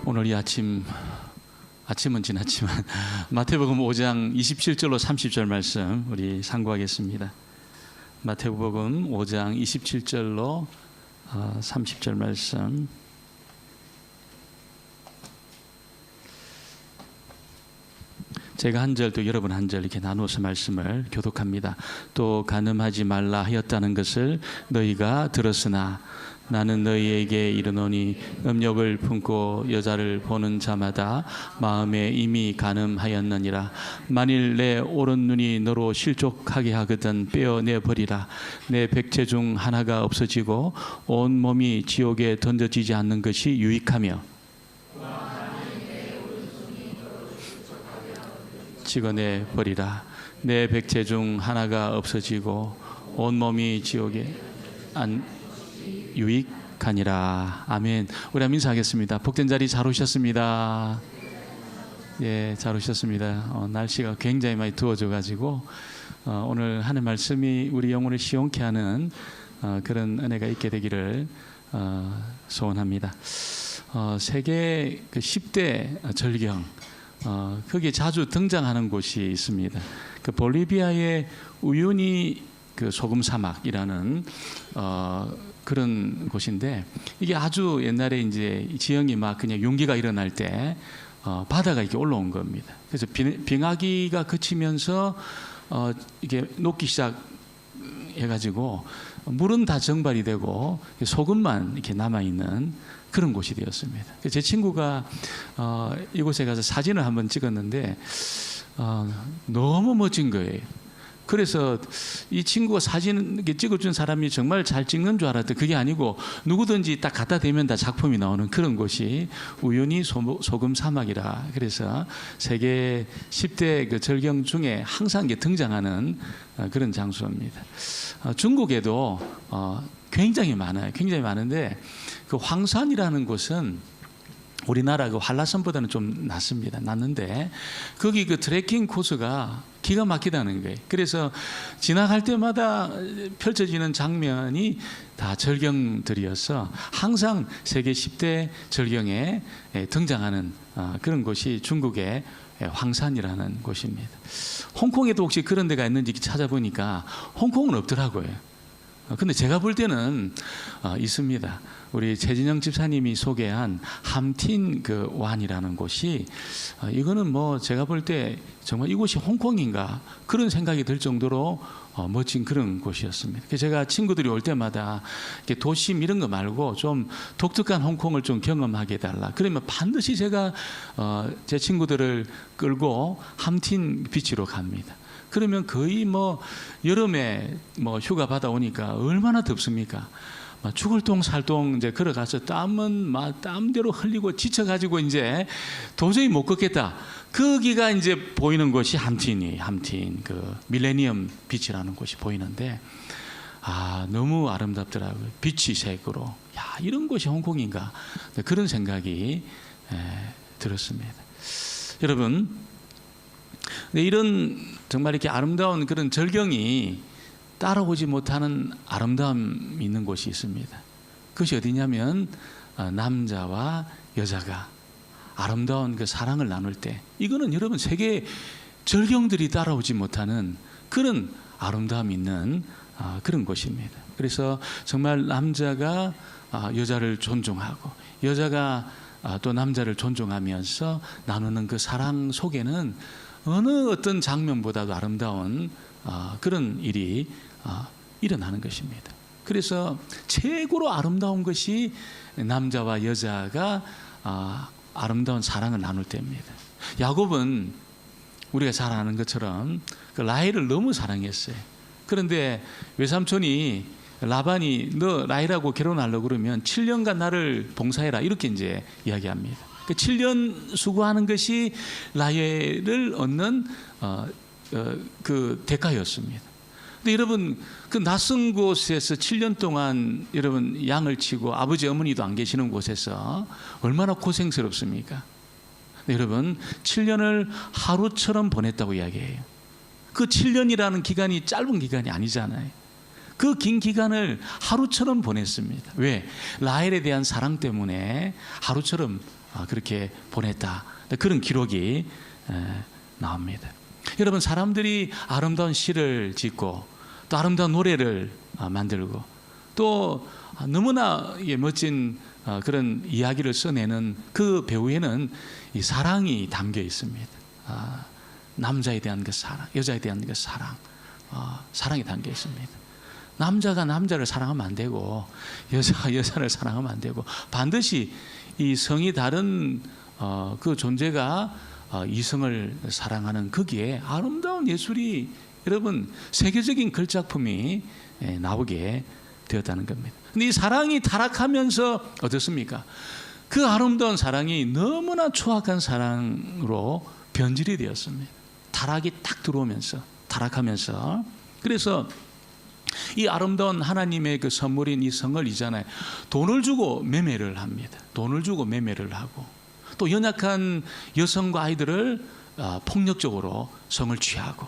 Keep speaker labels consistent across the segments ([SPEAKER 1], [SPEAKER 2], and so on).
[SPEAKER 1] 오늘 이 아침은 지났지만 마태복음 5장 27절로 30절 말씀 우리 상고하겠습니다. 마태복음 5장 27절로 30절 말씀. 제가 한 절 또 여러분 한 절 이렇게 나누어서 말씀을 교독합니다. 또 간음하지 말라 하였다는 것을 너희가 들었으나 나는 너희에게 이르노니 음욕을 품고 여자를 보는 자마다 마음에 이미 간음하였느니라. 만일 내 오른 눈이 너로 실족하게 하거든 빼어내 버리라. 내 백체 중 하나가 없어지고 온 몸이 지옥에 던져지지 않는 것이 유익하며 찍어내 버리라. 내 백체 중 하나가 없어지고 온 몸이 지옥에 안 유익하니라. 아멘. 우리 한번 인사하겠습니다. 복된 자리 잘 오셨습니다. 예, 잘 오셨습니다. 날씨가 굉장히 많이 더워져 가지고 오늘 하는 말씀이 우리 영혼을 시원케 하는 그런 은혜가 있게 되기를 소원합니다. 세계 그 10대 절경 거기에 자주 등장하는 곳이 있습니다. 그 볼리비아의 우유니 그 소금 사막이라는 그런 곳인데, 이게 아주 옛날에 이제 지형이 막 그냥 용기가 일어날 때 바다가 이렇게 올라온 겁니다. 그래서 빙하기가 그치면서 이게 녹기 시작해가지고 물은 다 정발이 되고 소금만 이렇게 남아 있는 그런 곳이 되었습니다. 제 친구가 이곳에 가서 사진을 한번 찍었는데 너무 멋진 거예요. 그래서 이 친구가 사진 찍어준 사람이 정말 잘 찍는 줄 알았더니 그게 아니고 누구든지 딱 갖다 대면 다 작품이 나오는 그런 곳이 우유니 소금 사막이라. 그래서 세계 10대 그 절경 중에 항상 등장하는 그런 장소입니다. 중국에도 굉장히 많아요. 굉장히 많은데 그 황산이라는 곳은 우리나라 그 한라산보다는 좀 낮는데 거기 그 트레킹 코스가 기가 막히다는 거예요. 그래서 지나갈 때마다 펼쳐지는 장면이 다 절경들이어서 항상 세계 10대 절경에 등장하는 그런 곳이 중국의 황산이라는 곳입니다. 홍콩에도 혹시 그런 데가 있는지 찾아보니까 홍콩은 없더라고요. 근데 제가 볼 때는 있습니다. 우리 최진영 집사님이 소개한 함틴 그 완이라는 곳이 이거는 뭐 제가 볼 때 정말 이곳이 홍콩인가 그런 생각이 들 정도로 멋진 그런 곳이었습니다. 그래서 제가 친구들이 올 때마다 이렇게 도심 이런 거 말고 좀 독특한 홍콩을 좀 경험하게 해달라. 그러면 반드시 제가 제 친구들을 끌고 함틴 비치로 갑니다. 그러면 거의 뭐 여름에 뭐 휴가 받아오니까 얼마나 덥습니까? 죽을 똥 살똥 이제 걸어가서 땀은 막 땀대로 흘리고 지쳐가지고 이제 도저히 못 걷겠다. 거기가 이제 보이는 곳이 함틴 그 밀레니엄 비치라는 곳이 보이는데 너무 아름답더라고요. 비치 색으로. 야, 이런 곳이 홍콩인가? 그런 생각이 들었습니다. 여러분, 이런 정말 이렇게 아름다운 그런 절경이 따라오지 못하는 아름다움이 있는 곳이 있습니다. 그것이 어디냐면 남자와 여자가 아름다운 그 사랑을 나눌 때, 이거는 여러분 세계 절경들이 따라오지 못하는 그런 아름다움이 있는 그런 곳입니다. 그래서 정말 남자가 여자를 존중하고 여자가 또 남자를 존중하면서 나누는 그 사랑 속에는 어느 어떤 장면보다도 아름다운 그런 일이 일어나는 것입니다. 그래서 최고로 아름다운 것이 남자와 여자가 아름다운 사랑을 나눌 때입니다. 야곱은 우리가 잘 아는 것처럼 그 라헬을 너무 사랑했어요. 그런데 외삼촌이 라반이 너 라헬하고 결혼하려고 그러면 7년간 나를 봉사해라 이렇게 이제 이야기합니다. 그 7년 수고하는 것이 라헬을 얻는 그 대가였습니다. 근데 여러분 그 낯선 곳에서 7년 동안 여러분 양을 치고 아버지 어머니도 안 계시는 곳에서 얼마나 고생스럽습니까? 여러분 7년을 하루처럼 보냈다고 이야기해요. 그 7년이라는 기간이 짧은 기간이 아니잖아요. 그 긴 기간을 하루처럼 보냈습니다. 왜? 라헬에 대한 사랑 때문에 하루처럼 그렇게 보냈다. 그런 기록이 나옵니다. 여러분, 사람들이 아름다운 시를 짓고 또 아름다운 노래를 만들고 또 너무나 멋진 그런 이야기를 써내는 그 배우에는 이 사랑이 담겨 있습니다. 남자에 대한 그 사랑, 여자에 대한 그 사랑, 사랑이 담겨 있습니다. 남자가 남자를 사랑하면 안 되고 여자가 여자를 사랑하면 안 되고 반드시 이 성이 다른 그 존재가 이성을 사랑하는 거기에 아름다운 예술이 여러분 세계적인 글작품이 나오게 되었다는 겁니다. 근데 이 사랑이 타락하면서 어떻습니까? 그 아름다운 사랑이 너무나 추악한 사랑으로 변질이 되었습니다. 타락이 딱 들어오면서 타락하면서 그래서 이 아름다운 하나님의 그 선물인 이 성을 이잖아요. 돈을 주고 매매를 합니다. 돈을 주고 매매를 하고 또 연약한 여성과 아이들을 폭력적으로 성을 취하고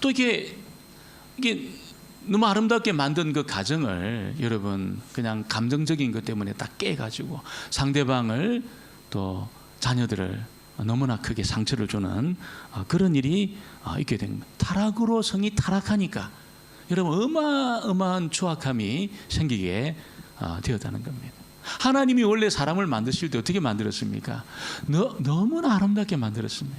[SPEAKER 1] 또 이게 너무 아름답게 만든 그 가정을 여러분 그냥 감정적인 것 때문에 딱 깨가지고 상대방을 또 자녀들을 너무나 크게 상처를 주는 그런 일이 있게 된 겁니다. 타락으로 성이 타락하니까 여러분 어마어마한 추악함이 생기게 되었다는 겁니다. 하나님이 원래 사람을 만드실 때 어떻게 만들었습니까? 너무나 아름답게 만들었습니다.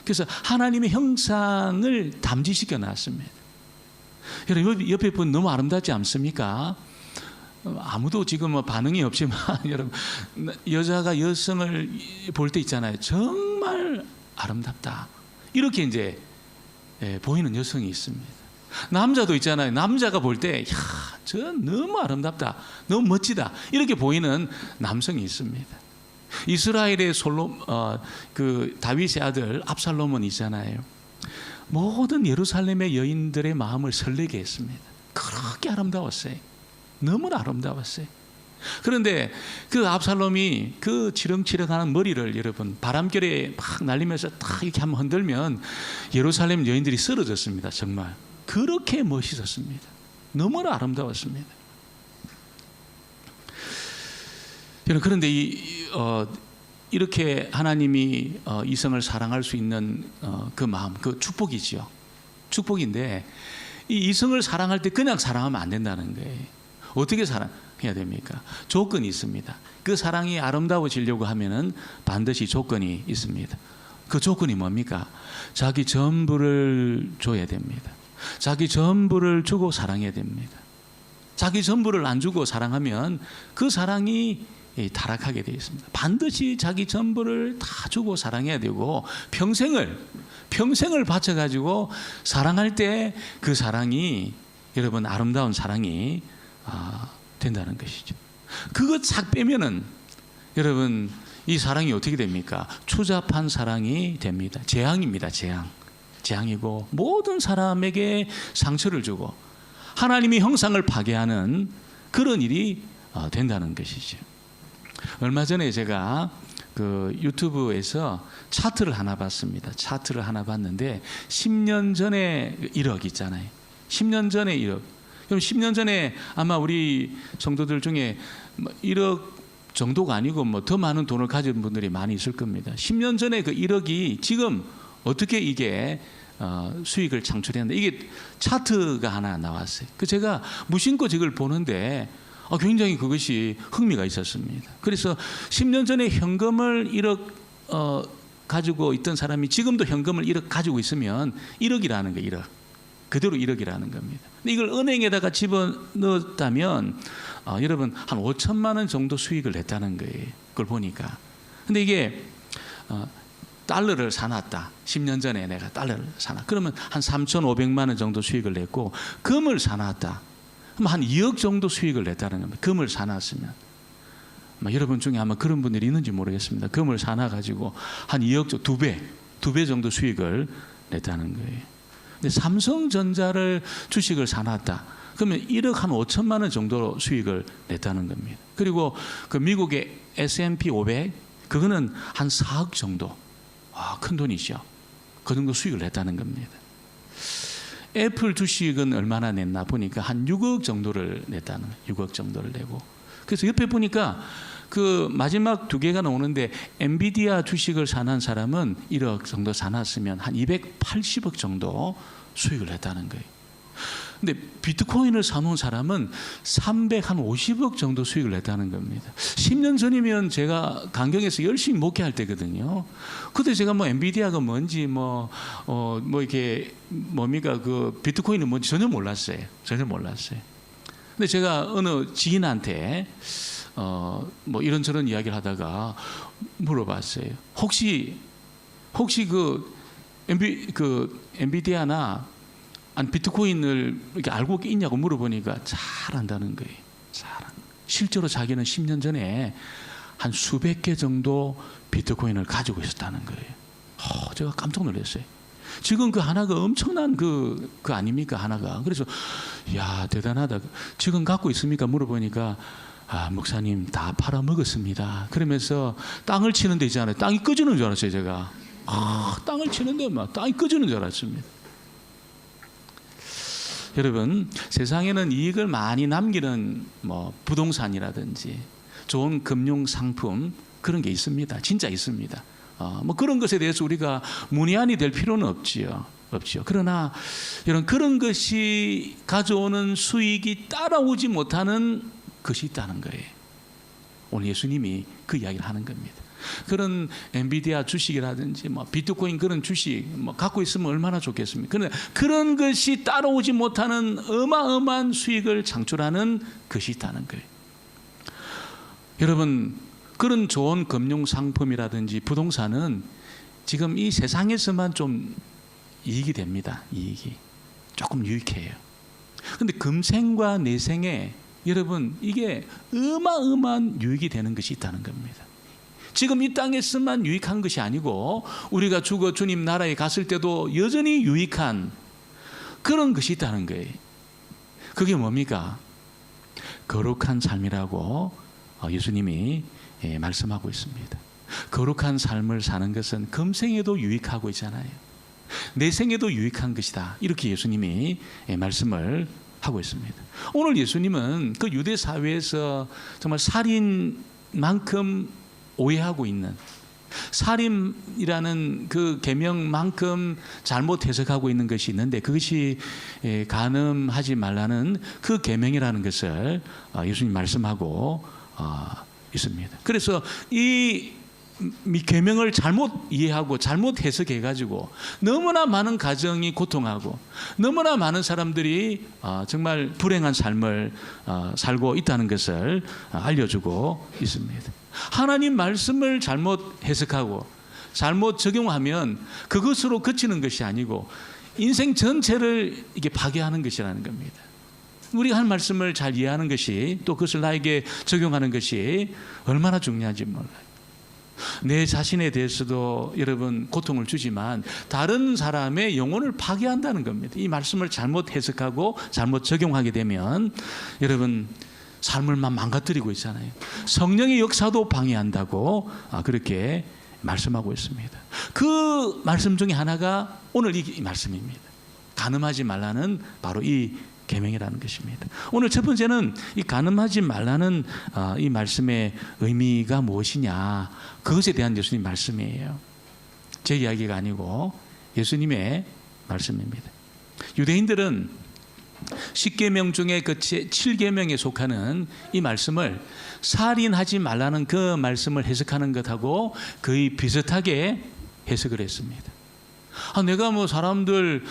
[SPEAKER 1] 그래서 하나님의 형상을 담지시켜 놨습니다. 여러분 옆에 분 너무 아름답지 않습니까? 아무도 지금 반응이 없지만 여러분 여자가 여성을 볼 때 있잖아요. 정말 아름답다. 이렇게 이제 보이는 여성이 있습니다. 남자도 있잖아요. 남자가 볼 때 저 너무 아름답다. 너무 멋지다. 이렇게 보이는 남성이 있습니다. 이스라엘의 그 다윗의 아들 압살롬은 있잖아요. 모든 예루살렘의 여인들의 마음을 설레게 했습니다. 그렇게 아름다웠어요. 너무나 아름다웠어요. 그런데 그 압살롬이 그 치렁치렁하는 머리를 여러분 바람결에 막 날리면서 딱 이렇게 한번 흔들면 예루살렘 여인들이 쓰러졌습니다. 정말 그렇게 멋있었습니다. 너무나 아름다웠습니다. 그런데 이렇게 하나님이 이성을 사랑할 수 있는 그 마음, 그 축복이지요. 축복인데 이 이성을 사랑할 때 그냥 사랑하면 안 된다는 거예요. 어떻게 사랑해야 됩니까? 조건이 있습니다. 그 사랑이 아름다워지려고 하면은 반드시 조건이 있습니다. 그 조건이 뭡니까? 자기 전부를 줘야 됩니다. 자기 전부를 주고 사랑해야 됩니다. 자기 전부를 안 주고 사랑하면 그 사랑이 타락하게 되어 있습니다. 반드시 자기 전부를 다 주고 사랑해야 되고 평생을 바쳐가지고 사랑할 때 그 사랑이 여러분 아름다운 사랑이 된다는 것이죠. 그거 싹 빼면은 여러분 이 사랑이 어떻게 됩니까? 추잡한 사랑이 됩니다. 재앙입니다. 재앙이고 모든 사람에게 상처를 주고 하나님의 형상을 파괴하는 그런 일이 된다는 것이죠. 얼마 전에 제가 그 유튜브에서 차트를 하나 봤습니다. 차트를 하나 봤는데 10년 전에 1억 있잖아요. 10년 전에 1억. 그럼 10년 전에 아마 우리 성도들 중에 1억 정도가 아니고 뭐 더 많은 돈을 가진 분들이 많이 있을 겁니다. 10년 전에 그 1억이 지금 어떻게 이게 수익을 창출했는데 이게 차트가 하나 나왔어요. 그 제가 무심코 이걸 보는데 굉장히 그것이 흥미가 있었습니다. 그래서 10년 전에 현금을 1억 가지고 있던 사람이 지금도 현금을 1억 가지고 있으면 1억이라는 거예요. 1억. 그대로 1억이라는 겁니다. 근데 이걸 은행에다가 집어넣었다면 여러분 한 5천만 원 정도 수익을 냈다는 거예요. 그걸 보니까. 근데 이게 달러를 사놨다. 10년 전에 내가 달러를 사놨다. 그러면 한 3,500만 원 정도 수익을 냈고 금을 사놨다. 그럼 한 2억 정도 수익을 냈다는 겁니다. 금을 사놨으면. 여러분 중에 아마 그런 분들이 있는지 모르겠습니다. 금을 사놔가지고 한 2억 정도, 2배 정도 수익을 냈다는 거예요. 근데 삼성전자를 주식을 사놨다. 그러면 1억 한 5천만 원 정도 수익을 냈다는 겁니다. 그리고 그 미국의 S&P 500 그거는 한 4억 정도. 큰 돈이죠. 그 정도 수익을 냈다는 겁니다. 애플 주식은 얼마나 냈나 보니까 한 6억 정도를 냈다는 거예요. 6억 정도를 내고. 그래서 옆에 보니까 그 마지막 두 개가 나오는데 엔비디아 주식을 사는 사람은 1억 정도 사놨으면 한 280억 정도 수익을 했다는 거예요. 근데 비트코인을 사놓은 사람은 350억 정도 수익을 냈다는 겁니다. 10년 전이면 제가 강경에서 열심히 목회할 때거든요. 그때 제가 뭐 엔비디아가 뭔지 뭐 이렇게 뭡니까 그 비트코인이 뭔지 전혀 몰랐어요. 전혀 몰랐어요. 근데 제가 어느 지인한테 뭐 이런저런 이야기를 하다가 물어봤어요. 혹시 그 엔비디아나 비트코인을 이렇게 알고 있냐고 물어보니까 잘 안다는 거예요. 실제로 자기는 10년 전에 한 수백 개 정도 비트코인을 가지고 있었다는 거예요. 제가 깜짝 놀랐어요. 지금 그 하나가 엄청난 그 아닙니까 하나가. 그래서 야 대단하다. 지금 갖고 있습니까 물어보니까 목사님 다 팔아먹었습니다. 그러면서 땅을 치는 데 있잖아요. 땅이 꺼지는 줄 알았어요 제가. 땅을 치는데 막 땅이 꺼지는 줄 알았습니다. 여러분 세상에는 이익을 많이 남기는 뭐 부동산이라든지 좋은 금융 상품 그런 게 있습니다. 진짜 있습니다. 뭐 그런 것에 대해서 우리가 문외한이 될 필요는 없지요. 그러나 그런 것이 가져오는 수익이 따라오지 못하는 것이 있다는 거예요. 오늘 예수님이 그 이야기를 하는 겁니다. 그런 엔비디아 주식이라든지 뭐 비트코인 그런 주식 뭐 갖고 있으면 얼마나 좋겠습니까? 그런데 그런 것이 따라오지 못하는 어마어마한 수익을 창출하는 것이 있다는 거예요. 여러분 그런 좋은 금융 상품이라든지 부동산은 지금 이 세상에서만 좀 이익이 됩니다. 이익이 조금 유익해요. 그런데 금생과 내생에 여러분 이게 어마어마한 유익이 되는 것이 있다는 겁니다. 지금 이 땅에서만 유익한 것이 아니고 우리가 죽어 주님 나라에 갔을 때도 여전히 유익한 그런 것이 있다는 거예요. 그게 뭡니까? 거룩한 삶이라고 예수님이 말씀하고 있습니다. 거룩한 삶을 사는 것은 금생에도 유익하고 있잖아요. 내생에도 유익한 것이다. 이렇게 예수님이 말씀을 하고 있습니다. 오늘 예수님은 그 유대 사회에서 정말 살인만큼 오해하고 있는 살인이라는 그 계명만큼 잘못 해석하고 있는 것이 있는데 그것이 간음하지 말라는 그 계명이라는 것을 예수님 말씀하고 있습니다. 그래서 이 계명을 잘못 이해하고 잘못 해석해 가지고 너무나 많은 가정이 고통하고 너무나 많은 사람들이 정말 불행한 삶을 살고 있다는 것을 알려주고 있습니다. 하나님 말씀을 잘못 해석하고 잘못 적용하면 그것으로 그치는 것이 아니고 인생 전체를 이게 파괴하는 것이라는 겁니다. 우리가 한 말씀을 잘 이해하는 것이 또 그것을 나에게 적용하는 것이 얼마나 중요한지 몰라요. 내 자신에 대해서도 여러분 고통을 주지만 다른 사람의 영혼을 파괴한다는 겁니다. 이 말씀을 잘못 해석하고 잘못 적용하게 되면 여러분 삶을 망가뜨리고 있잖아요. 성령의 역사도 방해한다고 그렇게 말씀하고 있습니다. 그 말씀 중에 하나가 오늘 이 말씀입니다. 간음하지 말라는 바로 이 계명이라는 것입니다. 오늘 첫 번째는 이 간음하지 말라는 이 말씀의 의미가 무엇이냐 그것에 대한 예수님 말씀이에요. 제 이야기가 아니고 예수님의 말씀입니다. 유대인들은 10계명 중에 그 7계명에 속하는 이 말씀을 살인하지 말라는 그 말씀을 해석하는 것하고 거의 비슷하게 해석을 했습니다. 내가 뭐 사람들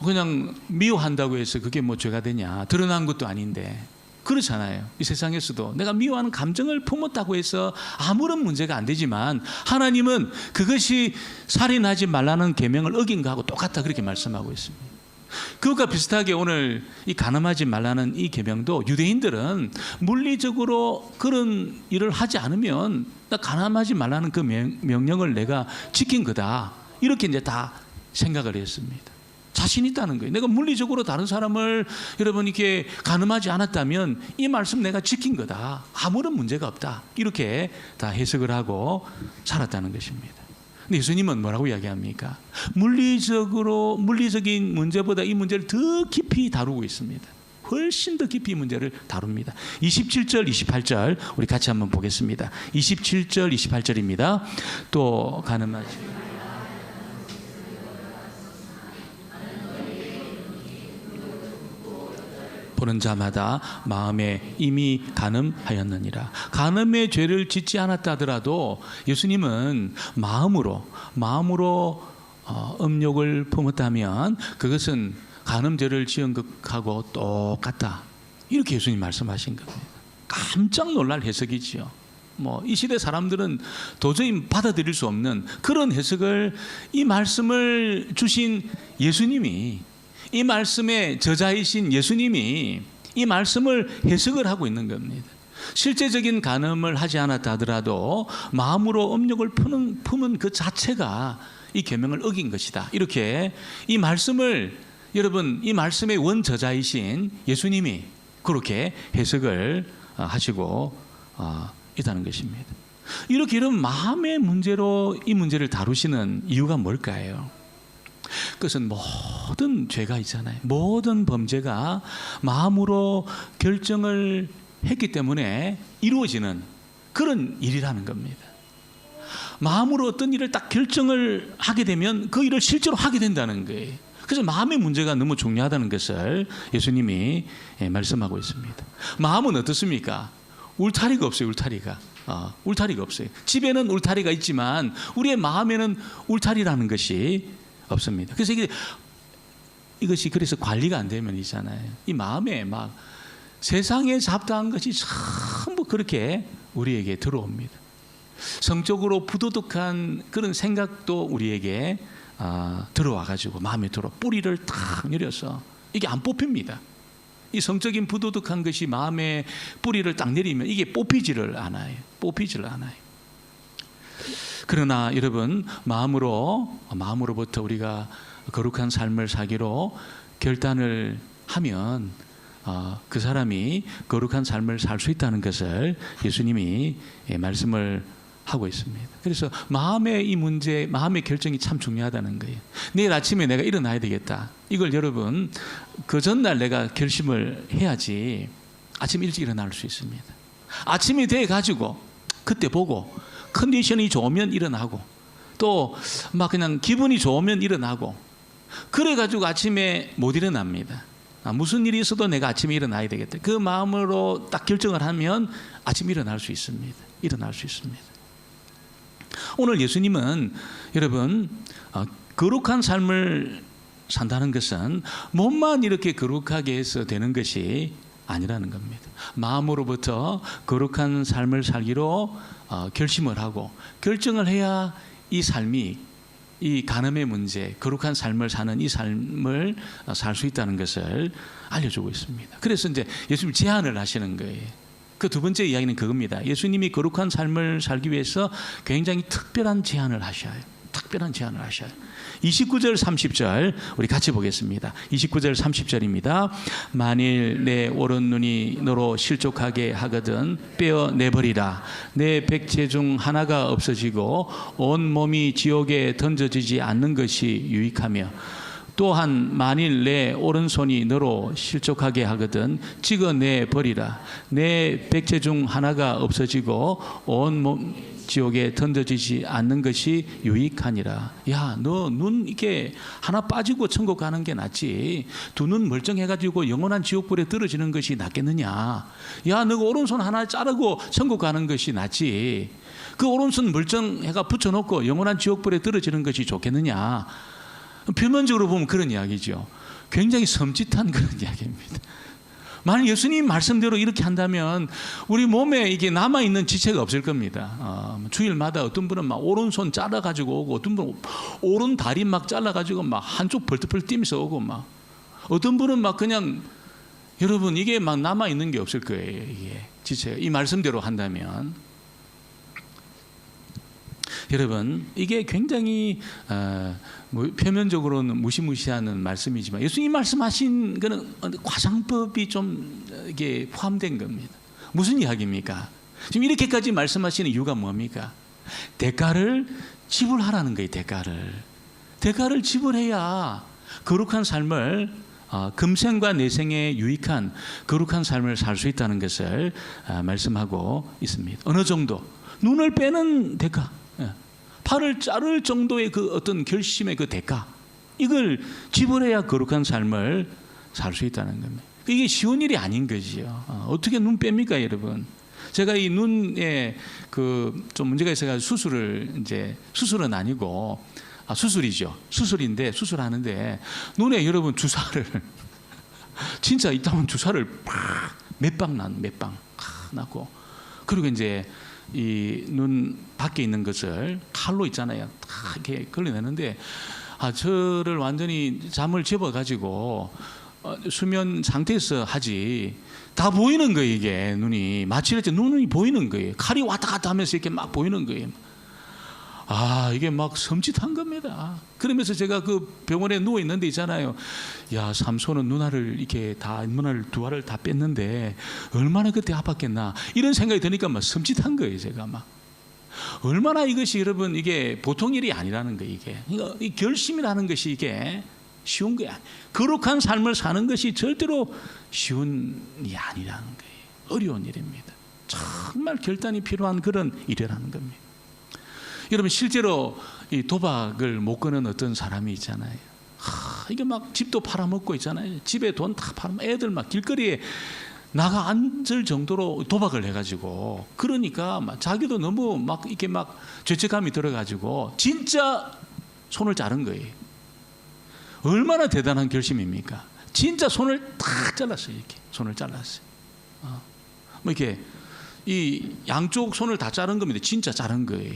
[SPEAKER 1] 그냥 미워한다고 해서 그게 뭐 죄가 되냐? 드러난 것도 아닌데 그렇잖아요. 이 세상에서도 내가 미워하는 감정을 품었다고 해서 아무런 문제가 안 되지만 하나님은 그것이 살인하지 말라는 계명을 어긴 거하고 똑같다 그렇게 말씀하고 있습니다. 그것과 비슷하게 오늘 이 간음하지 말라는 이 계명도 유대인들은 물리적으로 그런 일을 하지 않으면 나 간음하지 말라는 그 명령을 내가 지킨 거다 이렇게 이제 다 생각을 했습니다. 자신 있다는 거예요. 내가 물리적으로 다른 사람을 여러분 이렇게 간음하지 않았다면 이 말씀 내가 지킨 거다. 아무런 문제가 없다. 이렇게 다 해석을 하고 살았다는 것입니다. 근데 예수님은 뭐라고 이야기합니까? 물리적인 문제보다 이 문제를 더 깊이 다루고 있습니다. 훨씬 더 깊이 이 문제를 다룹니다. 27절, 28절 우리 같이 한번 보겠습니다. 27절, 28절입니다. 또 가늠하지 보는 자마다 마음에 이미 간음하였느니라. 간음의 죄를 짓지 않았다 하더라도 예수님은 마음으로 음욕을 품었다면 그것은 간음죄를 지은 것하고 똑같다. 이렇게 예수님 말씀하신 겁니다. 깜짝 놀랄 해석이지요. 이 시대 사람들은 도저히 받아들일 수 없는 그런 해석을 이 말씀을 주신 예수님이, 이 말씀의 저자이신 예수님이 이 말씀을 해석을 하고 있는 겁니다. 실제적인 간음을 하지 않았다 하더라도 마음으로 음욕을 품은 그 자체가 이 계명을 어긴 것이다. 이렇게 이 말씀을 여러분 이 말씀의 원저자이신 예수님이 그렇게 해석을 하시고 있다는 것입니다. 이렇게 이런 마음의 문제로 이 문제를 다루시는 이유가 뭘까요? 그것은 모든 죄가 있잖아요. 모든 범죄가 마음으로 결정을 했기 때문에 이루어지는 그런 일이라는 겁니다. 마음으로 어떤 일을 딱 결정을 하게 되면 그 일을 실제로 하게 된다는 거예요. 그래서 마음의 문제가 너무 중요하다는 것을 예수님이 말씀하고 있습니다. 마음은 어떻습니까? 울타리가 없어요. 울타리가 없어요. 집에는 울타리가 있지만 우리의 마음에는 울타리라는 것이 없습니다. 그래서 이것이 그래서 관리가 안 되면 있잖아요. 이 마음에 막 세상에 잡다한 것이 전부 그렇게 우리에게 들어옵니다. 성적으로 부도덕한 그런 생각도 우리에게 들어와가지고 마음에 뿌리를 탁 내려서 이게 안 뽑힙니다. 이 성적인 부도덕한 것이 마음에 뿌리를 딱 내리면 이게 뽑히지를 않아요. 그러나 여러분 마음으로부터 우리가 거룩한 삶을 살기로 결단을 하면 그 사람이 거룩한 삶을 살 수 있다는 것을 예수님이 말씀을 하고 있습니다. 그래서 마음의 이 문제, 마음의 결정이 참 중요하다는 거예요. 내일 아침에 내가 일어나야 되겠다. 이걸 여러분 그 전날 내가 결심을 해야지 아침 일찍 일어날 수 있습니다. 아침이 돼 가지고 그때 보고 컨디션이 좋으면 일어나고 또 막 그냥 기분이 좋으면 일어나고 그래 가지고 아침에 못 일어납니다. 무슨 일이 있어도 내가 아침에 일어나야 되겠다. 그 마음으로 딱 결정을 하면 아침에 일어날 수 있습니다. 오늘 예수님은 여러분 거룩한 삶을 산다는 것은 몸만 이렇게 거룩하게 해서 되는 것이 아니라는 겁니다. 마음으로부터 거룩한 삶을 살기로 결심을 하고 결정을 해야 이 삶이 이 간음의 문제, 거룩한 삶을 사는 이 삶을 살 수 있다는 것을 알려주고 있습니다. 그래서 이제 예수님 제안을 하시는 거예요. 그 두 번째 이야기는 그겁니다. 예수님이 거룩한 삶을 살기 위해서 굉장히 특별한 제안을 하셔요. 29절 30절 우리 같이 보겠습니다. 29절 30절입니다. 만일 내 오른눈이 너로 실족하게 하거든 빼어내버리라. 내 백체 중 하나가 없어지고 온 몸이 지옥에 던져지지 않는 것이 유익하며 또한 만일 내 오른손이 너로 실족하게 하거든 찍어내버리라. 내 백체 중 하나가 없어지고 온 몸 지옥에 던져지지 않는 것이 유익하니라. 야, 너 눈 이렇게 하나 빠지고 천국 가는 게 낫지. 두 눈 멀쩡해가지고 영원한 지옥불에 떨어지는 것이 낫겠느냐. 야, 너가 오른손 하나 자르고 천국 가는 것이 낫지. 그 오른손 멀쩡해가 붙여놓고 영원한 지옥불에 떨어지는 것이 좋겠느냐. 표면적으로 보면 그런 이야기죠. 굉장히 섬찟한 그런 이야기입니다. 만약 예수님 말씀대로 이렇게 한다면 우리 몸에 이게 남아있는 지체가 없을 겁니다. 주일마다 어떤 분은 막 오른손 잘라가지고 오고 어떤 분은 오른 다리 막 잘라가지고 막 한쪽 벌떡벌떡 뛰면서 오고 막 어떤 분은 막 그냥 여러분 이게 막 남아있는 게 없을 거예요. 이게 지체가 이 말씀대로 한다면 여러분 이게 굉장히 표면적으로는 무시무시하는 말씀이지만 예수님 말씀하신 거는 과장법이 좀 이게 포함된 겁니다. 무슨 이야기입니까? 지금 이렇게까지 말씀하시는 이유가 뭡니까? 대가를 지불하라는 거예요. 대가를 지불해야 거룩한 삶을 금생과 내생에 유익한 거룩한 삶을 살 수 있다는 것을 말씀하고 있습니다. 어느 정도 눈을 빼는 대가, 팔을 자를 정도의 그 어떤 결심의 그 대가, 이걸 지불해야 거룩한 삶을 살 수 있다는 겁니다. 이게 쉬운 일이 아닌 거지요. 어떻게 눈 뺍니까, 여러분? 제가 이 눈에 그 좀 문제가 있어가지고 수술은 아니고 수술이죠. 수술인데 수술하는데 눈에 여러분 주사를 진짜 이따만 주사를 몇 방 났고, 그리고 이제 이 눈 밖에 있는 것을 칼로 있잖아요. 다 이렇게 걸려내는데 저를 완전히 잠을 접어가지고 수면 상태에서 하지, 다 보이는 거예요. 이게 눈이 마취할 때 눈이 보이는 거예요. 칼이 왔다 갔다 하면서 이렇게 막 보이는 거예요. 이게 막 섬찟한 겁니다. 그러면서 제가 그 병원에 누워 있는데 있잖아요. 야, 삼손은 눈알을 두 알을 다 뺐는데 얼마나 그때 아팠겠나, 이런 생각이 드니까 막 섬찟한 거예요. 제가 막 얼마나 이것이 여러분 이게 보통 일이 아니라는 거예요. 이게 이 결심이라는 것이 이게 쉬운 거야. 거룩한 삶을 사는 것이 절대로 쉬운 일이 아니라는 거예요. 어려운 일입니다. 정말 결단이 필요한 그런 일이라는 겁니다. 여러분, 실제로 이 도박을 못 끄는 어떤 사람이 있잖아요. 이게 막 집도 팔아먹고 있잖아요. 집에 돈 다 팔아먹고 애들 막 길거리에 나가 앉을 정도로 도박을 해가지고, 그러니까 막 자기도 너무 막 이렇게 막 죄책감이 들어가지고 진짜 손을 자른 거예요. 얼마나 대단한 결심입니까? 진짜 손을 탁 잘랐어요. 이렇게 손을 잘랐어요. 뭐 이렇게 이 양쪽 손을 다 자른 겁니다. 진짜 자른 거예요.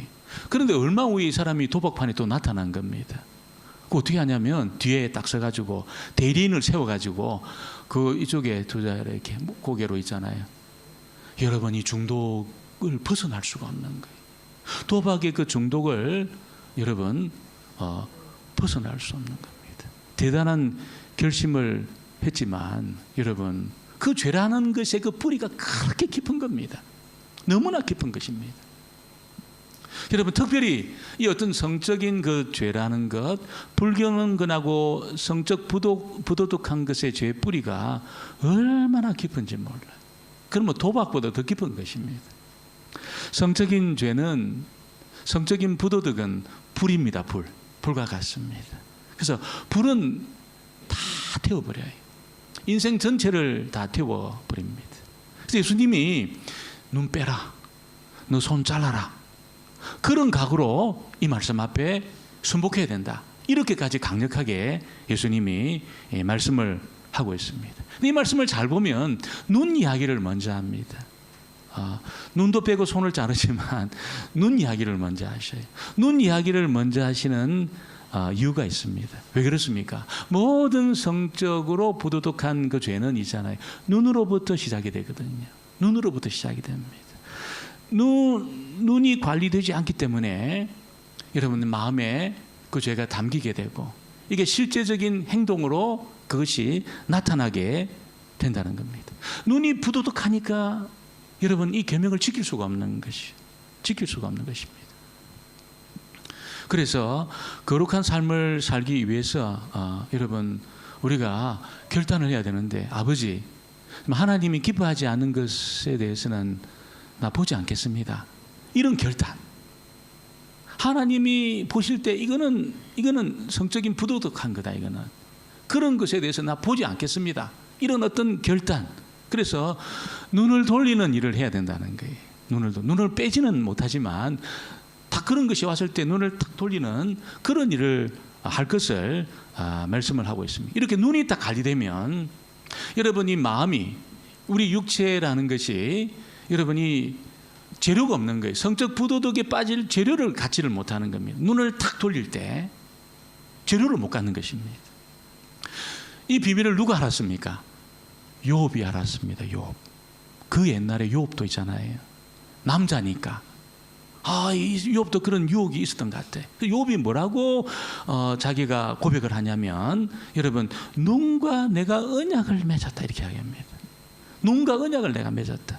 [SPEAKER 1] 그런데 얼마 후에 이 사람이 도박판에 또 나타난 겁니다. 그 어떻게 하냐면 뒤에 딱 서가지고 대리인을 세워가지고 그 이쪽에 두자를 이렇게 고개로 있잖아요. 여러분, 이 중독을 벗어날 수가 없는 거예요. 도박의 그 중독을 여러분 벗어날 수 없는 겁니다. 대단한 결심을 했지만 여러분, 그 죄라는 것의 그 뿌리가 그렇게 깊은 겁니다. 너무나 깊은 것입니다. 여러분, 특별히 이 어떤 성적인 그 죄라는 것, 불경건하고 성적 부도덕한 것의 죄의 뿌리가 얼마나 깊은지 몰라요. 그러면 도박보다 더 깊은 것입니다. 성적인 죄는, 성적인 부도덕은 불입니다. 불과 같습니다. 그래서 불은 다 태워버려요. 인생 전체를 다 태워버립니다. 그래서 예수님이 눈 빼라, 너 손 잘라라, 그런 각오로 이 말씀 앞에 순복해야 된다, 이렇게까지 강력하게 예수님이 말씀을 하고 있습니다. 이 말씀을 잘 보면 눈 이야기를 먼저 합니다. 눈도 빼고 손을 자르지만 눈 이야기를 먼저 하셔요. 눈 이야기를 먼저 하시는 이유가 있습니다. 왜 그렇습니까? 모든 성적으로 부도덕한 그 죄는 있잖아요. 눈으로부터 시작이 되거든요. 눈으로부터 시작이 됩니다. 눈이 관리되지 않기 때문에 여러분 마음에 그 죄가 담기게 되고, 이게 실제적인 행동으로 그것이 나타나게 된다는 겁니다. 눈이 부도덕하니까 여러분 이 계명을 지킬 수가 없는 것입니다. 그래서 거룩한 삶을 살기 위해서 여러분 우리가 결단을 해야 되는데, 아버지, 하나님이 기뻐하지 않는 것에 대해서는 나 보지 않겠습니다, 이런 결단. 하나님이 보실 때 이거는 성적인 부도덕한 거다, 이거는 그런 것에 대해서 나 보지 않겠습니다, 이런 어떤 결단. 그래서 눈을 돌리는 일을 해야 된다는 거예요. 눈을 빼지는 못하지만 다 그런 것이 왔을 때 눈을 탁 돌리는 그런 일을 할 것을 말씀을 하고 있습니다. 이렇게 눈이 딱 관리되면 여러분 이 마음이, 우리 육체라는 것이 여러분이 재료가 없는 거예요. 성적 부도덕에 빠질 재료를 갖지를 못하는 겁니다. 눈을 탁 돌릴 때 재료를 못 갖는 것입니다. 이 비밀을 누가 알았습니까? 욥이 알았습니다. 욥. 그 옛날에 욥도 있잖아요. 남자니까. 이 욥도 그런 유혹이 있었던 것 같아. 욥이 뭐라고 자기가 고백을 하냐면, 여러분, 눈과 내가 언약을 맺었다, 이렇게 이야기합니다. 눈과 언약을 내가 맺었다.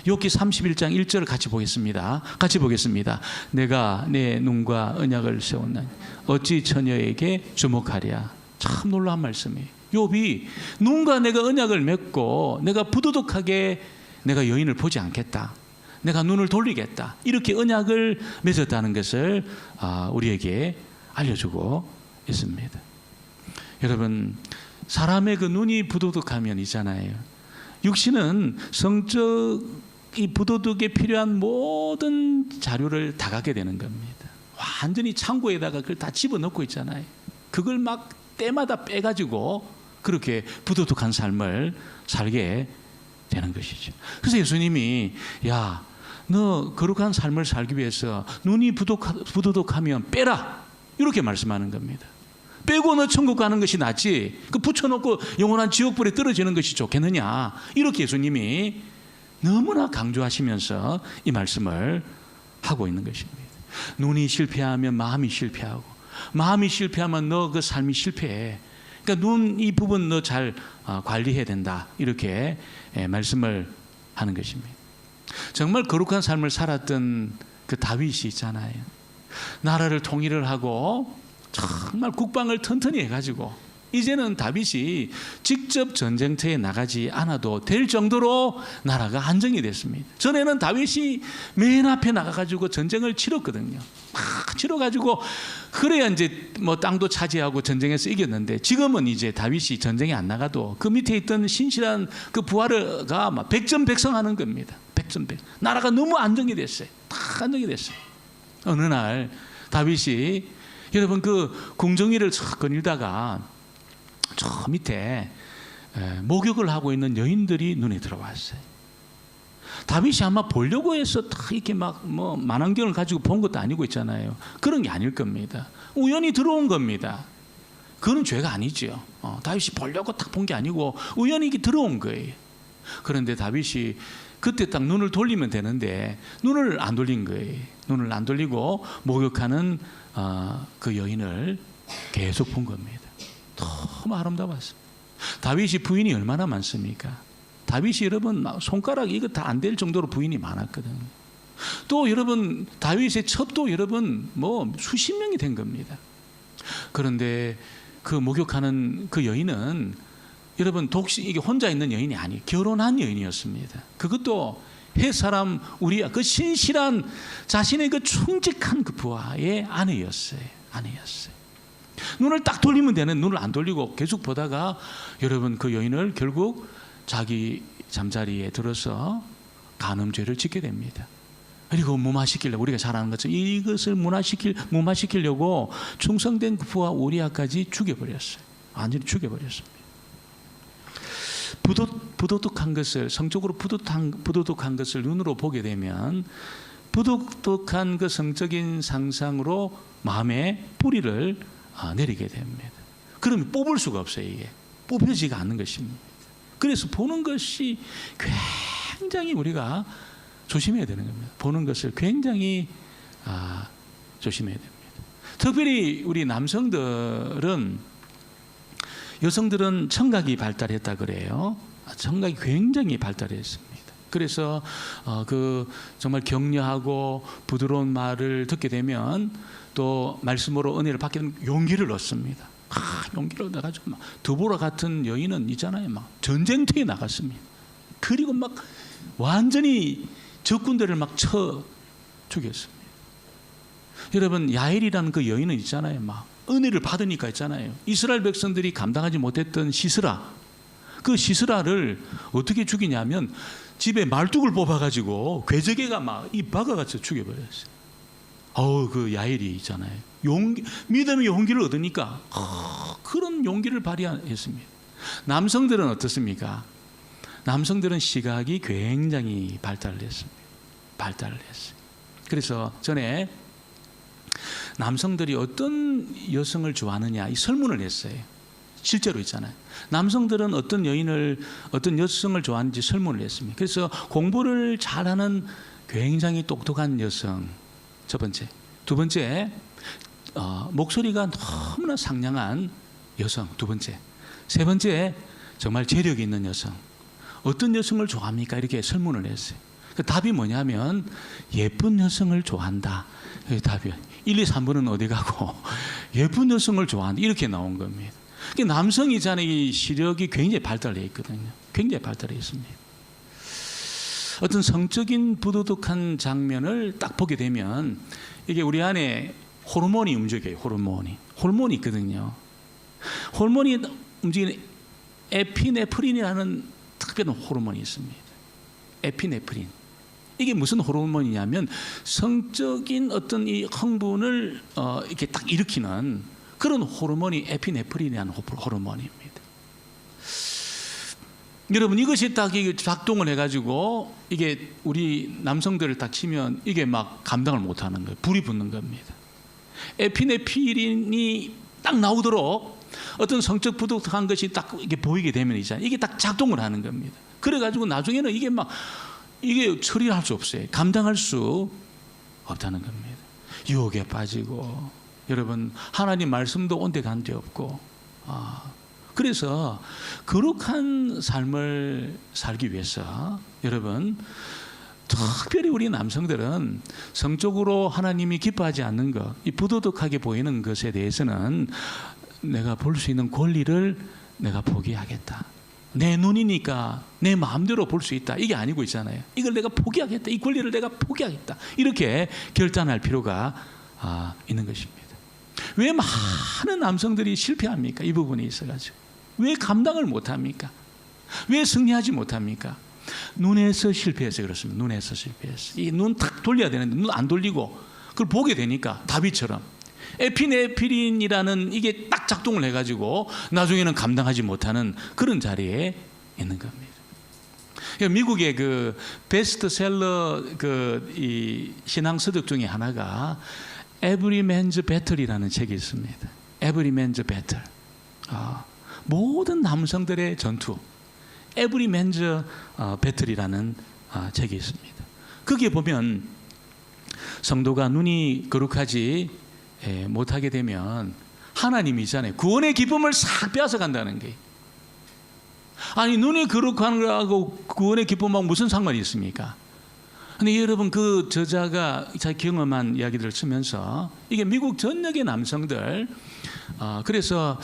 [SPEAKER 1] 욥기 31장 1절을 같이 보겠습니다. 내가 내 눈과 언약을 세웠나니 어찌 처녀에게 주목하랴. 참 놀라운 말씀이에요. 욥이 누군가 내가 언약을 맺고 내가 부도덕하게 내가 여인을 보지 않겠다, 내가 눈을 돌리겠다, 이렇게 언약을 맺었다는 것을 우리에게 알려주고 있습니다. 여러분, 사람의 그 눈이 부도덕하면 있잖아요, 육신은 성적 이 부도덕에 필요한 모든 자료를 다 갖게 되는 겁니다. 완전히 창고에다가 그걸 다 집어넣고 있잖아요. 그걸 막 때마다 빼가지고 그렇게 부도덕한 삶을 살게 되는 것이죠. 그래서 예수님이 야, 너 거룩한 삶을 살기 위해서 눈이 부도덕하면 빼라, 이렇게 말씀하는 겁니다. 빼고 너 천국 가는 것이 낫지, 그 붙여놓고 영원한 지옥불에 떨어지는 것이 좋겠느냐, 이렇게 예수님이 너무나 강조하시면서 이 말씀을 하고 있는 것입니다. 눈이 실패하면 마음이 실패하고, 마음이 실패하면 너 그 삶이 실패해. 그러니까 눈 이 부분 너 잘 관리해야 된다, 이렇게 말씀을 하는 것입니다. 정말 거룩한 삶을 살았던 그 다윗이 있잖아요. 나라를 통일을 하고 정말 국방을 튼튼히 해가지고 이제는 다윗이 직접 전쟁터에 나가지 않아도 될 정도로 나라가 안정이 됐습니다. 전에는 다윗이 맨 앞에 나가가지고 전쟁을 치렀거든요. 막 치러가지고 그래야 이제 뭐 땅도 차지하고 전쟁에서 이겼는데, 지금은 이제 다윗이 전쟁에 안 나가도 그 밑에 있던 신실한 그 부하가 막 백전백승하는 겁니다. 백전백. 나라가 너무 안정이 됐어요. 다 안정이 됐어요. 어느 날 다윗이, 여러분, 그 궁정위를 쫙 거닐다가 저 밑에 목욕을 하고 있는 여인들이 눈에 들어왔어요. 다윗이 아마 보려고 해서 다 이렇게 막 뭐 만안경을 가지고 본 것도 아니고 있잖아요. 그런 게 아닐 겁니다. 우연히 들어온 겁니다. 그건 죄가 아니죠. 다윗이 보려고 딱 본 게 아니고 우연히 이렇게 들어온 거예요. 그런데 다윗이 그때 딱 눈을 돌리면 되는데 눈을 안 돌린 거예요. 눈을 안 돌리고 목욕하는 그 여인을 계속 본 겁니다. 너무 아름다웠습니다. 다윗이 부인이 얼마나 많습니까? 다윗이 여러분 손가락 이거 다 안 될 정도로 부인이 많았거든요. 또 여러분 다윗의 첩도 여러분 뭐 수십 명이 된 겁니다. 그런데 그 목욕하는 그 여인은 여러분 이게 혼자 있는 여인이 아니에요. 결혼한 여인이었습니다. 그것도 헷 사람 우리야 그 신실한 자신의 그 충직한 그 부하의 아내였어요. 눈을 딱 돌리면 되는, 눈을 안 돌리고 계속 보다가 여러분 그 여인을 결국 자기 잠자리에 들어서 간음죄를 짓게 됩니다. 그리고 무마시키려고, 우리가 잘 아는 것처럼 이것을 무마시키려고 충성된 그 부하 우리아까지 죽여버렸어요. 완전히 죽여버렸습니다. 부도덕한 것을, 성적으로 부도덕한 것을 눈으로 보게 되면 부도덕한 그 성적인 상상으로 마음에 뿌리를 내리게 됩니다. 그러면 뽑을 수가 없어요. 이게 뽑혀지가 않는 것입니다. 그래서 보는 것이 굉장히 우리가 조심해야 되는 겁니다. 보는 것을 굉장히 조심해야 됩니다. 특별히 우리 여성들은 청각이 발달했다 그래요. 청각이 굉장히 발달했습니다. 그래서 그 정말 격려하고 부드러운 말을 듣게 되면, 또 말씀으로 은혜를 받게 되면 용기를 얻습니다. 용기를 얻어가지고 막 드보라 같은 여인은 있잖아요, 막 전쟁터에 나갔습니다. 그리고 막 완전히 적군들을 막 쳐 죽였습니다. 여러분 야엘이라는 그 여인은 있잖아요, 막 은혜를 받으니까 있잖아요. 이스라엘 백성들이 감당하지 못했던 시스라, 그 시스라를 어떻게 죽이냐면 집에 말뚝을 뽑아가지고 궤적에가 막 이 박아가지고 죽여버렸어요. 그 야엘이 있잖아요. 믿음의 용기를 얻으니까 그런 용기를 발휘했습니다. 남성들은 어떻습니까? 남성들은 시각이 굉장히 발달을 했습니다. 그래서 전에 남성들이 어떤 여성을 좋아하느냐 이 설문을 했어요. 실제로 있잖아요. 남성들은 어떤 여성을 좋아하는지 설문을 했습니다. 그래서 공부를 잘하는 굉장히 똑똑한 여성, 첫 번째. 두 번째, 목소리가 너무나 상냥한 여성, 두 번째. 세 번째, 정말 재력이 있는 여성. 어떤 여성을 좋아합니까? 이렇게 설문을 했어요. 그 답이 뭐냐면 예쁜 여성을 좋아한다. 답이 1, 2, 3번은 어디 가고 예쁜 여성을 좋아한다. 이렇게 나온 겁니다. 남성이 자는 이 시력이 굉장히 발달해 있거든요. 굉장히 발달해 있습니다. 어떤 성적인 부도덕한 장면을 딱 보게 되면 이게 우리 안에 호르몬이 움직여요. 호르몬이 있거든요. 호르몬이 움직이는 에피네프린이라는 특별한 호르몬이 있습니다. 에피네프린. 이게 무슨 호르몬이냐면 성적인 어떤 이 흥분을 이렇게 딱 일으키는 그런 호르몬이 에피네프린이라는 호르몬입니다. 여러분, 이것이 딱 작동을 해가지고 이게 우리 남성들을 딱 치면 이게 막 감당을 못하는 거예요. 불이 붙는 겁니다. 에피네프린이 딱 나오도록 어떤 성적 부족한 것이 딱 이게 보이게 되면 이게 딱 작동을 하는 겁니다. 그래가지고 나중에는 이게 처리를 할 수 없어요. 감당할 수 없다는 겁니다. 유혹에 빠지고, 여러분, 하나님 말씀도 온데간데 없고, 그래서 거룩한 삶을 살기 위해서 여러분, 특별히 우리 남성들은 성적으로 하나님이 기뻐하지 않는 것, 이 부도덕하게 보이는 것에 대해서는 내가 볼 수 있는 권리를 내가 포기하겠다. 내 눈이니까 내 마음대로 볼 수 있다. 이게 아니고 있잖아요. 이걸 내가 포기하겠다. 이 권리를 내가 포기하겠다. 이렇게 결단할 필요가 있는 것입니다. 왜 많은 남성들이 실패합니까? 이 부분에 있어가지고. 왜 감당을 못합니까? 왜 승리하지 못합니까? 눈에서 실패해서 그렇습니다. 눈에서 실패해서. 이 눈 탁 돌려야 되는데 눈 안 돌리고 그걸 보게 되니까 다윗처럼 에피네프린이라는 이게 딱 작동을 해가지고 나중에는 감당하지 못하는 그런 자리에 있는 겁니다. 미국의 그 베스트셀러 이 신앙 서적 중에 하나가 Every Man's Battle이라는 책이 있습니다. Every Man's Battle. 모든 남성들의 전투, Every Man's Battle이라는 책이 있습니다. 거기에 보면 성도가 눈이 거룩하지 못하게 되면 하나님이 있잖아요. 구원의 기쁨을 싹 빼앗아 간다는 게. 아니, 눈이 거룩한 거하고 구원의 기쁨하고 무슨 상관이 있습니까? 근데 여러분, 그 저자가 자기 경험한 이야기들을 쓰면서 이게 미국 전역의 남성들, 그래서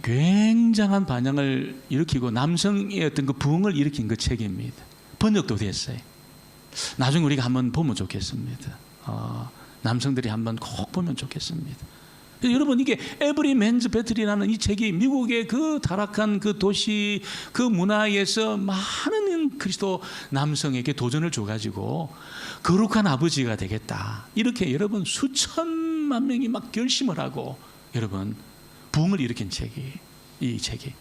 [SPEAKER 1] 굉장한 반향을 일으키고 남성의 어떤 그 부흥을 일으킨 그 책입니다. 번역도 됐어요. 나중에 우리가 한번 보면 좋겠습니다. 남성들이 한번 꼭 보면 좋겠습니다. 여러분, 이게 Every Man's Battle이라는 이 책이 미국의 그 타락한 그 도시 그 문화에서 많은 그리스도 남성에게 도전을 줘가지고 거룩한 아버지가 되겠다. 이렇게 여러분 수천만 명이 막 결심을 하고 여러분 부흥을 일으킨 이 책이.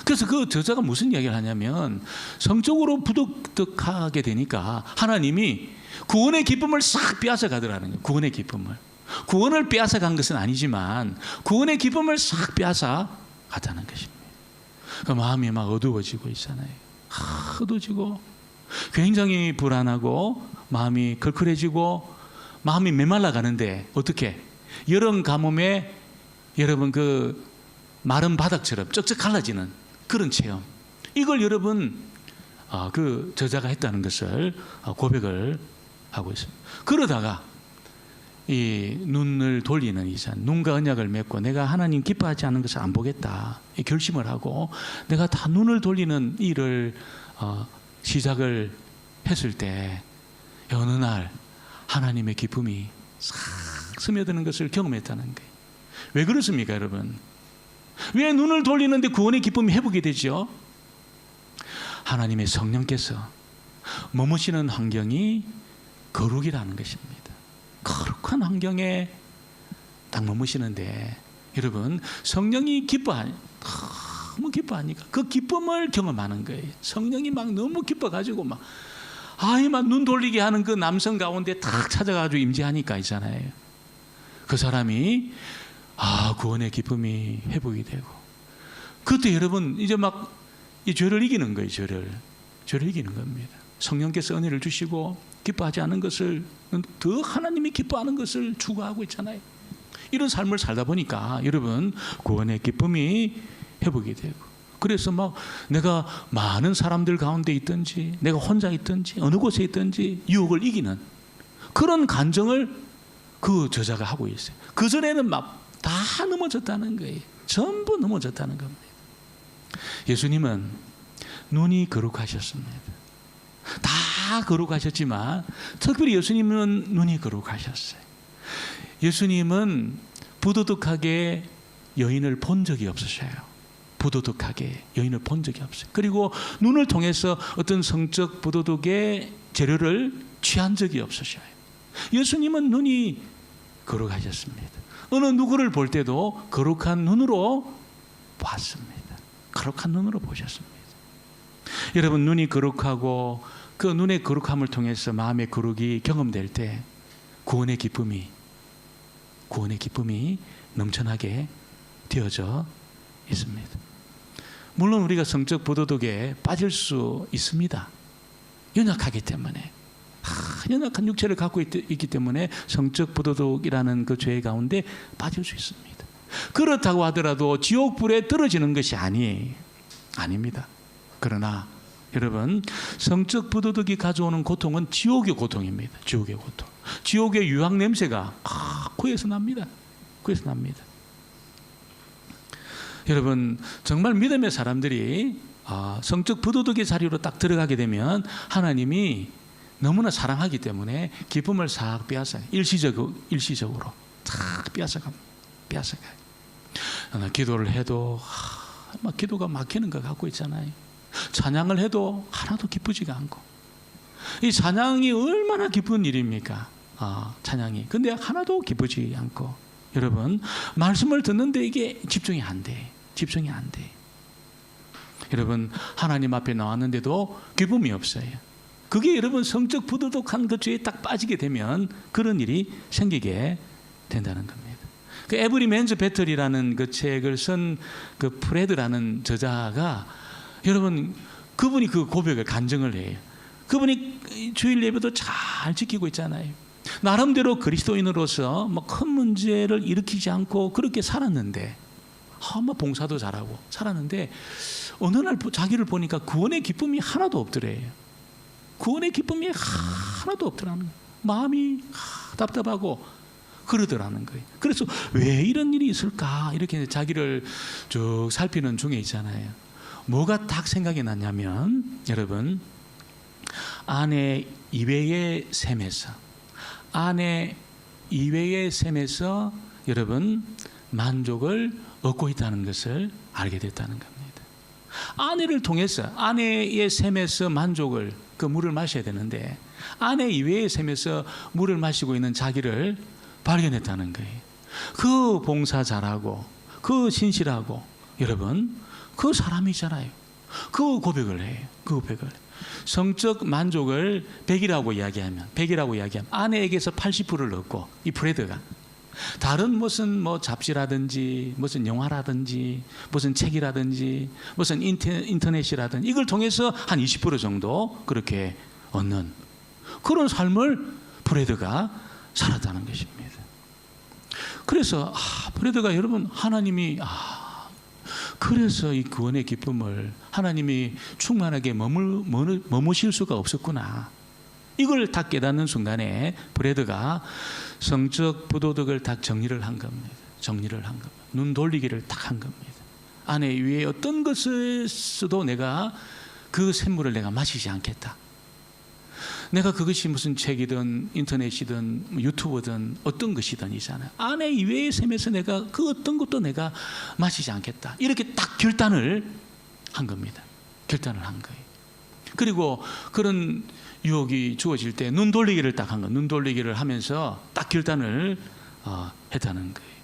[SPEAKER 1] 그래서 그 저자가 무슨 이야기를 하냐면 성적으로 부득하게 되니까 하나님이 구원의 기쁨을 싹 빼앗아 가더라는 거예요. 구원의 기쁨을. 구원을 빼앗아 간 것은 아니지만 구원의 기쁨을 싹 빼앗아 갔다는 것입니다. 그 마음이 막 어두워지고 있잖아요. 어두워지고 굉장히 불안하고 마음이 걸걸해지고 마음이 메말라 가는데 어떻게? 여름 가뭄에 여러분 그 마른 바닥처럼 쩍쩍 갈라지는 그런 체험. 이걸 여러분 그 저자가 했다는 것을 고백을 하고 있습니다. 그러다가 이 눈을 돌리는 이산, 눈과 언약을 맺고 내가 하나님 기뻐하지 않는 것을 안 보겠다 이 결심을 하고 내가 다 눈을 돌리는 일을 시작을 했을 때 어느 날 하나님의 기쁨이 싹 스며드는 것을 경험했다는 거예요. 왜 그렇습니까, 여러분? 왜 눈을 돌리는데 구원의 기쁨이 회복이 되죠? 하나님의 성령께서 머무시는 환경이 거룩이라는 것입니다. 거룩한 환경에 딱 머무시는데 여러분 성령이 너무 기뻐하니까 그 기쁨을 경험하는 거예요. 성령이 막 너무 기뻐가지고 막 눈 돌리게 하는 그 남성 가운데 딱 찾아가지고 임재하니까 있잖아요. 그 사람이 구원의 기쁨이 회복이 되고 그때 여러분 이제 막 이 죄를 이기는 거예요. 죄를 이기는 겁니다. 성령께서 은혜를 주시고 기뻐하지 않은 것을 더 하나님이 기뻐하는 것을 추구하고 있잖아요. 이런 삶을 살다 보니까 여러분 구원의 기쁨이 회복이 되고 그래서 막 내가 많은 사람들 가운데 있든지 내가 혼자 있든지 어느 곳에 있든지 유혹을 이기는 그런 간정을 그 저자가 하고 있어요. 그전에는 막 다 넘어졌다는 거예요. 전부 넘어졌다는 겁니다. 예수님은 눈이 거룩하셨습니다. 다 거룩하셨지만 특별히 예수님은 눈이 거룩하셨어요. 예수님은 부도덕하게 여인을 본 적이 없으셔요. 부도덕하게 여인을 본 적이 없어요. 그리고 눈을 통해서 어떤 성적 부도덕의 재료를 취한 적이 없으셔요. 예수님은 눈이 거룩하셨습니다. 어느 누구를 볼 때도 거룩한 눈으로 봤습니다. 거룩한 눈으로 보셨습니다. 여러분, 눈이 거룩하고 그 눈의 거룩함을 통해서 마음의 거룩이 경험될 때 구원의 기쁨이 넘쳐나게 되어져 있습니다. 물론 우리가 성적 부도덕에 빠질 수 있습니다. 연약하기 때문에, 연약한 육체를 갖고 있기 때문에 성적 부도덕이라는 그 죄 가운데 빠질 수 있습니다. 그렇다고 하더라도 지옥불에 떨어지는 것이 아닙니다. 그러나 여러분, 성적 부도덕이 가져오는 고통은 지옥의 고통입니다. 지옥의 고통. 지옥의 유황 냄새가 코에서 납니다. 코에서 납니다. 여러분, 정말 믿음의 사람들이 성적 부도덕의 자리로 딱 들어가게 되면 하나님이 너무나 사랑하기 때문에 기쁨을 싹 빼앗아요. 일시적으로 싹 빼앗아가요. 기도를 해도 막 기도가 막히는 것 같고 있잖아요. 찬양을 해도 하나도 기쁘지가 않고. 이 찬양이 얼마나 기쁜 일입니까? 찬양이. 근데 하나도 기쁘지 않고. 여러분, 말씀을 듣는데 이게 집중이 안 돼. 여러분, 하나님 앞에 나왔는데도 기쁨이 없어요. 그게 여러분 성적 부도덕한 그 죄에 딱 빠지게 되면 그런 일이 생기게 된다는 겁니다. 그 에브리 맨즈 배틀이라는 그 책을 쓴 그 프레드라는 저자가, 여러분, 그분이 그 고백을 간증을 해요. 그분이 주일 예배도 잘 지키고 있잖아요. 나름대로 그리스도인으로서 뭐 큰 문제를 일으키지 않고 그렇게 살았는데, 뭐 봉사도 잘하고 살았는데 어느 날 자기를 보니까 구원의 기쁨이 하나도 없더래요. 구원의 기쁨이 하나도 없더라는 거예요. 마음이 답답하고 그러더라는 거예요. 그래서 왜 이런 일이 있을까 이렇게 자기를 쭉 살피는 중에 있잖아요. 뭐가 딱 생각이 났냐면, 여러분, 아내 이외의 셈에서 여러분 만족을 얻고 있다는 것을 알게 됐다는 겁니다. 아내를 통해서, 아내의 셈에서 만족을, 그 물을 마셔야 되는데 아내 이외의 셈에서 물을 마시고 있는 자기를 발견했다는 거예요. 그 봉사 잘하고 그 신실하고, 여러분, 그 사람이잖아요. 그 고백을 해요. 그 고백을. 성적 만족을 100이라고 이야기하면 아내에게서 80%를 얻고, 이 프레드가 다른 무슨 뭐 잡지라든지 무슨 영화라든지 무슨 책이라든지 무슨 인터넷이라든지 이걸 통해서 한 20% 정도 그렇게 얻는 그런 삶을 프레드가 살았다는 것입니다. 그래서 프레드가, 여러분, 하나님이 그래서 이 구원의 기쁨을 하나님이 충만하게 머무실 수가 없었구나, 이걸 딱 깨닫는 순간에 프레드가 성적 부도덕을 딱 정리를 한 겁니다. 눈 돌리기를 딱 한 겁니다. 아내 위에 어떤 것에서도 내가 그 샘물을 내가 마시지 않겠다. 내가 그것이 무슨 책이든 인터넷이든 유튜브든 어떤 것이든 이잖아요. 아내 이외의 셈에서 내가 그 어떤 것도 내가 마시지 않겠다. 이렇게 딱 결단을 한 겁니다. 결단을 한 거예요. 그리고 그런 유혹이 주어질 때 눈 돌리기를 딱 한 거예요. 눈 돌리기를 하면서 딱 결단을 했다는 거예요.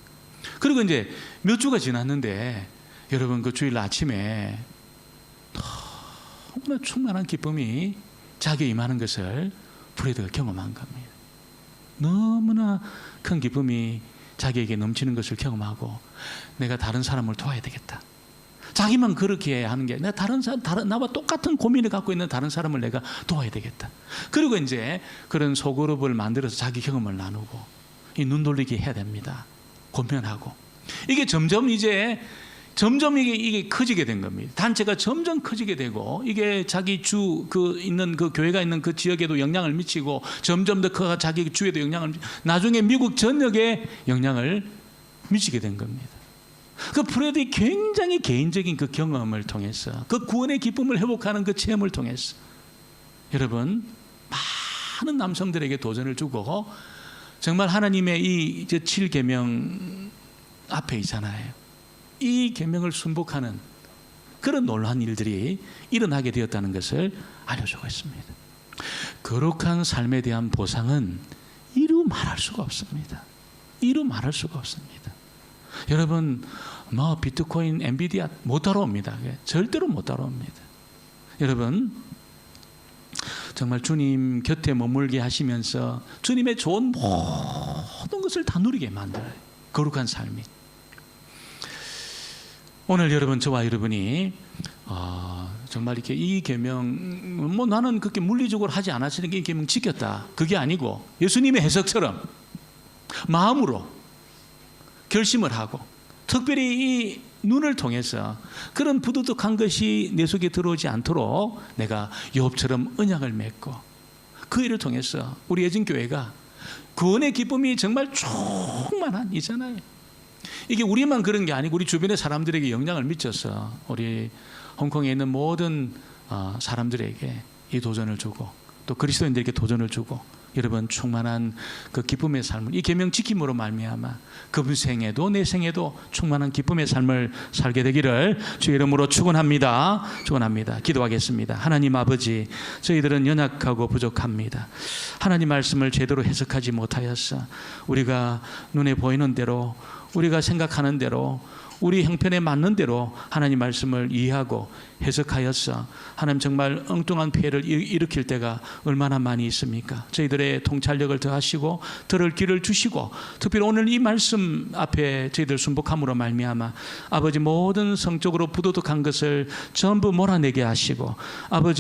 [SPEAKER 1] 그리고 이제 몇 주가 지났는데, 여러분, 그 주일 아침에 너무나 충만한 기쁨이 자기에 임하는 것을 프레드가 경험한 겁니다. 너무나 큰 기쁨이 자기에게 넘치는 것을 경험하고, 내가 다른 사람을 도와야 되겠다. 자기만 그렇게 하는 게 아니라 나와 똑같은 고민을 갖고 있는 다른 사람을 내가 도와야 되겠다. 그리고 이제 그런 소그룹을 만들어서 자기 경험을 나누고, 이 눈 돌리기 해야 됩니다. 고민하고, 이게 점점 이게 커지게 된 겁니다. 단체가 점점 커지게 되고, 이게 자기 있는 그 교회가 있는 그 지역에도 영향을 미치고, 점점 더 커가 자기 주에도 영향을 미치고, 나중에 미국 전역에 영향을 미치게 된 겁니다. 그 프레드의 굉장히 개인적인 그 경험을 통해서 그 구원의 기쁨을 회복하는 그 체험을 통해서 여러분 많은 남성들에게 도전을 주고 정말 하나님의 이 7계명 앞에 있잖아요. 이 계명을 순복하는 그런 놀라운 일들이 일어나게 되었다는 것을 알려주고 있습니다. 거룩한 삶에 대한 보상은 이루 말할 수가 없습니다. 이루 말할 수가 없습니다. 여러분 비트코인, 엔비디아 못 따라옵니다. 절대로 못 따라옵니다. 여러분 정말 주님 곁에 머물게 하시면서 주님의 좋은 모든 것을 다 누리게 만들어요. 거룩한 삶이. 오늘 여러분 저와 여러분이 정말 이렇게 이 계명 나는 그렇게 물리적으로 하지 않았으니까 이 계명 지켰다. 그게 아니고 예수님의 해석처럼 마음으로 결심을 하고 특별히 이 눈을 통해서 그런 부두둑한 것이 내 속에 들어오지 않도록 내가 욥처럼 언약을 맺고 그 일을 통해서 우리 예진교회가 구원의 기쁨이 정말 충만한 이잖아요. 이게 우리만 그런 게 아니고 우리 주변의 사람들에게 영향을 미쳐서 우리 홍콩에 있는 모든 사람들에게 이 도전을 주고 또 그리스도인들에게 도전을 주고 여러분 충만한 그 기쁨의 삶을 이 계명 지킴으로 말미암아 그분 생에도 내 생에도 충만한 기쁨의 삶을 살게 되기를 주의 이름으로 축원합니다. 축원합니다. 기도하겠습니다. 하나님 아버지, 저희들은 연약하고 부족합니다. 하나님 말씀을 제대로 해석하지 못하였어 우리가 눈에 보이는 대로 우리가 생각하는 대로 우리 형편에 맞는 대로 하나님 말씀을 이해하고 해석하였어 하나님 정말 엉뚱한 피해를 일으킬 때가 얼마나 많이 있습니까? 저희들의 통찰력을 더하시고 들을 길을 주시고 특별히 오늘 이 말씀 앞에 저희들 순복함으로 말미암아 아버지 모든 성적으로 부도덕한 것을 전부 몰아내게 하시고 아버지